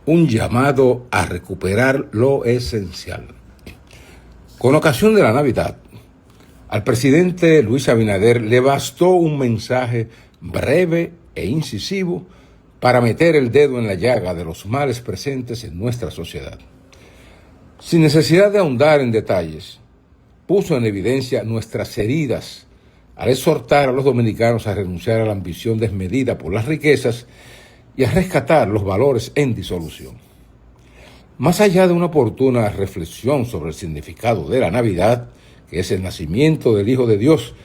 un llamado a recuperar lo esencial. Con ocasión de la Navidad, al presidente Luis Abinader le bastó un mensaje breve e incisivo para meter el dedo en la llaga de los males presentes en nuestra sociedad. Sin necesidad de ahondar en detalles, puso en evidencia nuestras heridas al exhortar a los dominicanos a renunciar a la ambición desmedida por las riquezas y a rescatar los valores en disolución. Más allá de una oportuna reflexión sobre el significado de la Navidad, que es el nacimiento del Hijo de Dios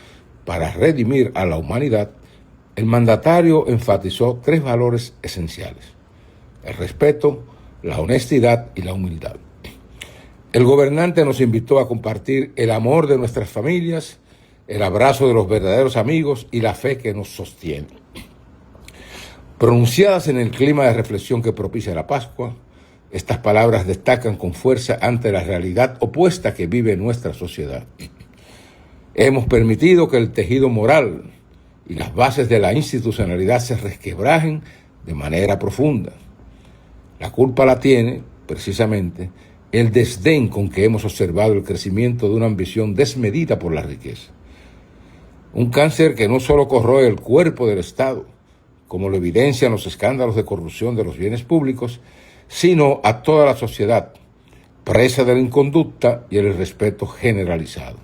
para redimir a la humanidad, el mandatario enfatizó 3 valores esenciales: el respeto, la honestidad y la humildad. El gobernante nos invitó a compartir el amor de nuestras familias, el abrazo de los verdaderos amigos y la fe que nos sostiene. Pronunciadas en el clima de reflexión que propicia la Pascua, estas palabras destacan con fuerza ante la realidad opuesta que vive nuestra sociedad. Hemos permitido que el tejido moral y las bases de la institucionalidad se resquebrajen de manera profunda. La culpa la tiene, precisamente, el desdén con que hemos observado el crecimiento de una ambición desmedida por la riqueza. Un cáncer que no solo corroe el cuerpo del Estado, como lo evidencian los escándalos de corrupción de los bienes públicos, sino a toda la sociedad, presa de la inconducta y el irrespeto generalizado.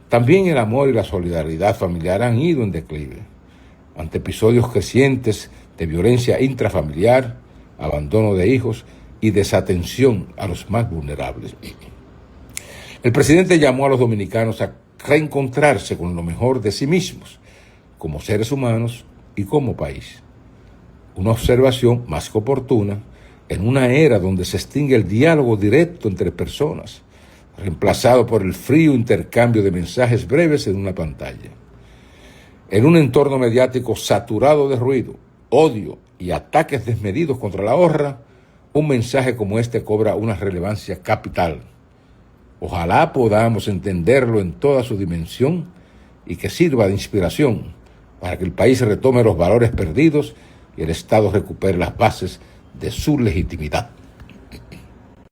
También el amor y la solidaridad familiar han ido en declive, ante episodios crecientes de violencia intrafamiliar, abandono de hijos y desatención a los más vulnerables. El presidente llamó a los dominicanos a reencontrarse con lo mejor de sí mismos, como seres humanos y como país. Una observación más que oportuna en una era donde se extingue el diálogo directo entre personas, reemplazado por el frío intercambio de mensajes breves en una pantalla. En un entorno mediático saturado de ruido, odio y ataques desmedidos contra la honra, un mensaje como este cobra una relevancia capital. Ojalá podamos entenderlo en toda su dimensión y que sirva de inspiración para que el país retome los valores perdidos y el Estado recupere las bases de su legitimidad.